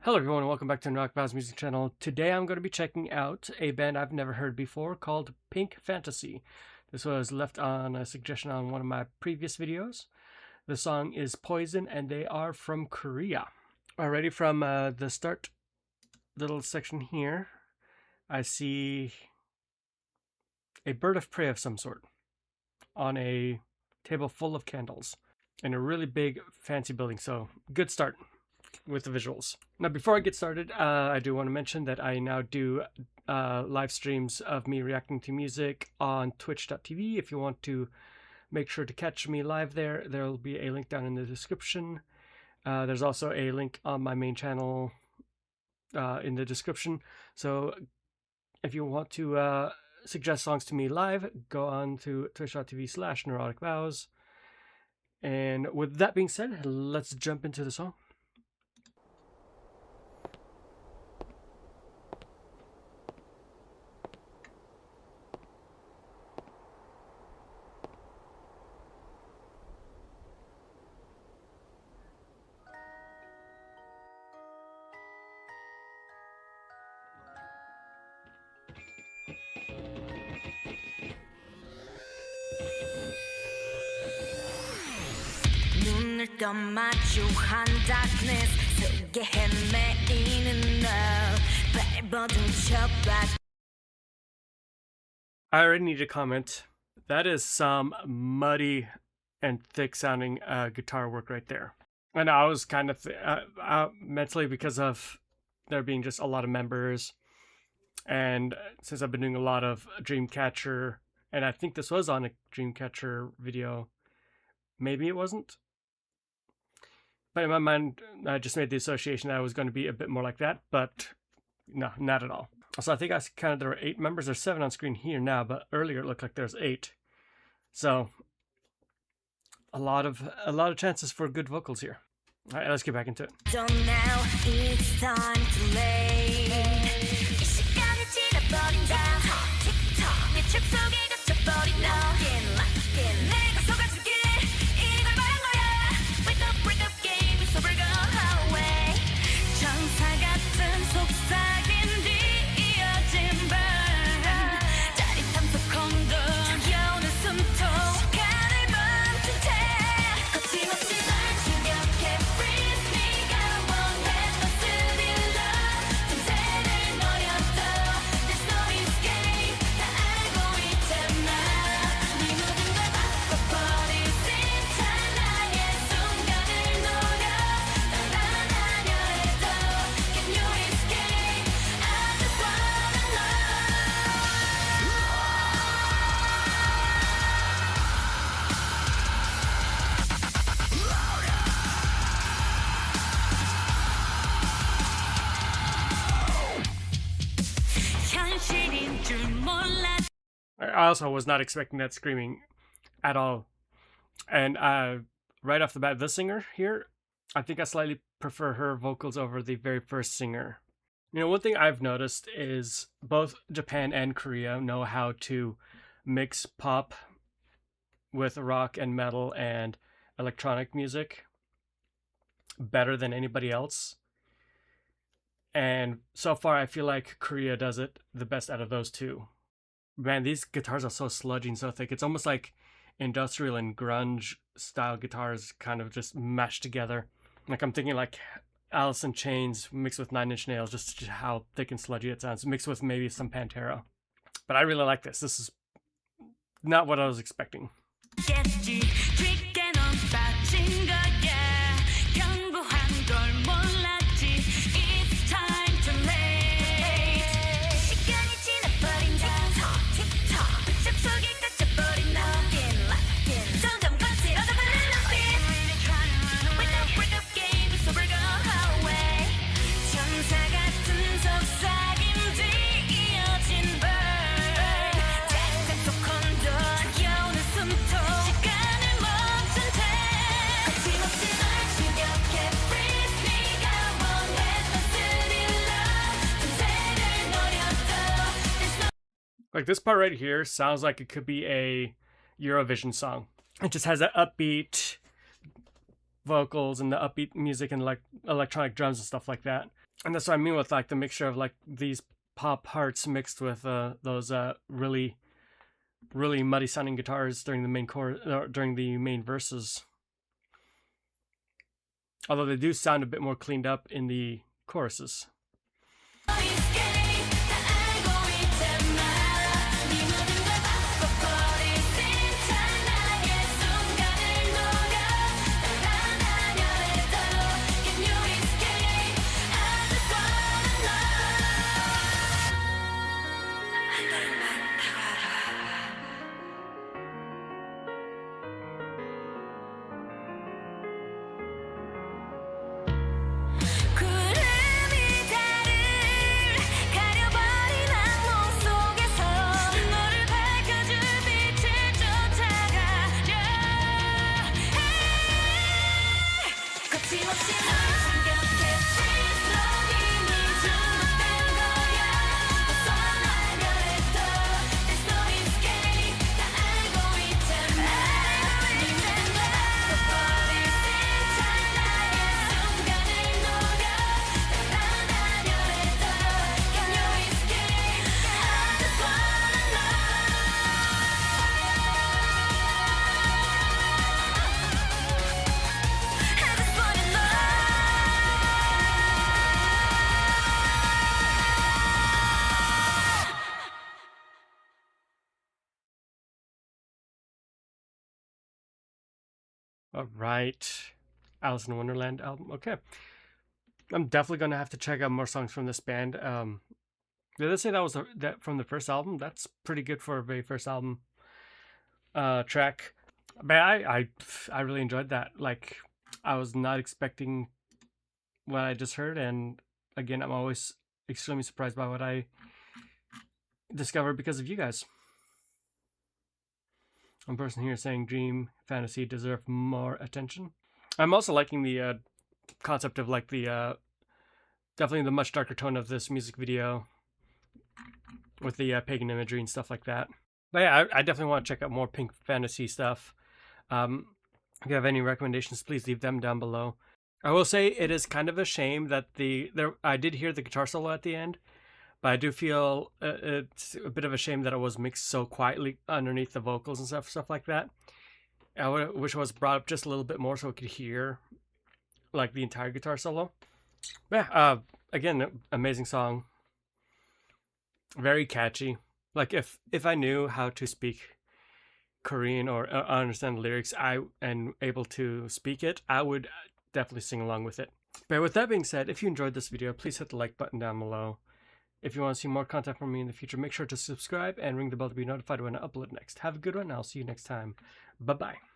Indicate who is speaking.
Speaker 1: Hello everyone and welcome back to the Rock Bow's Music Channel. Today I'm going to be checking out a band I've never heard before called Pink Fantasy. This was left on a suggestion on one of my previous videos. The song is Poison and they are from Korea. Already from the start little section here, I see a bird of prey of some sort on a table full of candles in a really big fancy building, so good start with the visuals. Now before I get started, I do want to mention that I now do live streams of me reacting to music on twitch.tv. If you want to make sure to catch me live there, there will be a link down in the description. There's also a link on my main channel in the description, so if you want to suggest songs to me live, go on to twitch.tv/neuroticvows. And with that being said, let's jump into the song.
Speaker 2: 눈을 떠 마주한 darkness 속에 헤매이는 너 밟아둔 척박.
Speaker 1: I already need to comment. That is some muddy and thick sounding guitar work right there. And I was kind of mentally, because of there being just a lot of members, and since I've been doing a lot of Dreamcatcher, and I think this was on a Dreamcatcher video, maybe it wasn't. But in my mind, I just made the association that I was going to be a bit more like that, but no, not at all. So I think I counted there were 8 members. There's 7 on screen here now, but earlier it looked like there's 8. So a lot of chances for good vocals here. All right, let's get back into it.
Speaker 2: So now it's time to lay. 이 시간을 지나버린다. 틱톡 내 책 속에 갇혀버린 너. 내가 속아줄게. 이걸 바란 거야. Wake up, break up game. So we're go away. 천사 같은 속삭임 뒤이어진 burn. 짜릿함 속 혼돈. 여우는 숨통. 시간을 멈춘 채. 거침없이 널 추격해. Freeze 네가 원했던 스릴러. 틈새를 노려도 There's no escape. 다 알고 있잖아. 네 모든 걸 바꿔버릴 듯한 나의 순간을 노려. 떠나려 해도 Can you escape? I just wanna know. 현실인 줄 몰라.
Speaker 1: I also was not expecting that screaming at all. And right off the bat, the singer here, I think I slightly prefer her vocals over the very first singer. You know, one thing I've noticed is both Japan and Korea know how to mix pop with rock and metal and electronic music better than anybody else. And so far, I feel like Korea does it the best out of those two. Man, these guitars are so sludgy and so thick. It's almost like industrial and grunge style guitars kind of just mashed together. Like I'm thinking like Alice in Chains mixed with Nine Inch Nails, just how thick and sludgy it sounds, mixed with maybe some Pantera. But I really like this. This is not what I was expecting.
Speaker 2: 겠지 쥐게 넌 빠진 거야 견고한 걸 몰랐지 It's time to late 시간이 지나버린다 틱톡 집 속에 갇혀버린 너 점점 거칠어져 가는 눈빛 Wake up game so we're go away 천사 같은 속삭임 뒤이어진 burn 짝짝 속 혼돈 여우는 숨통 시간을 멈춘 채 거침없이 널 추격해 Freeze 네가 원했던 스릴러 틈새를 노려도 There's no.
Speaker 1: Like this part right here sounds like it could be a Eurovision song. It just has that upbeat vocals and the upbeat music and like electronic drums and stuff like that. And that's what I mean with like the mixture of like these pop parts mixed with those really muddy sounding guitars during the main during the main verses. Although they do sound a bit more cleaned up in the choruses. All right, Alice in Wonderland album. Okay, I'm definitely gonna have to check out more songs from this band. Did I say that was that from the first album? That's pretty good for a very first album track. But I really enjoyed that. Like, I was not expecting what I just heard, and again, I'm always extremely surprised by what I discover because of you guys. One person here saying Dream Fantasy deserve more attention. I'm also liking the concept of like the definitely the much darker tone of this music video with the pagan imagery and stuff like that. But yeah, I definitely want to check out more Pink Fantasy stuff. If you have any recommendations, please leave them down below. I will say it is kind of a shame that I did hear the guitar solo at the end, but I do feel it's a bit of a shame that it was mixed so quietly underneath the vocals and stuff like that. I wish it was brought up just a little bit more so we could hear like the entire guitar solo. But yeah, again, amazing song. Very catchy. Like if I knew how to speak Korean or understand the lyrics, and able to speak it, I would definitely sing along with it. But with that being said, if you enjoyed this video, please hit the like button down below. If you want to see more content from me in the future, make sure to subscribe and ring the bell to be notified when I upload next. Have a good one, and I'll see you next time. Bye-bye.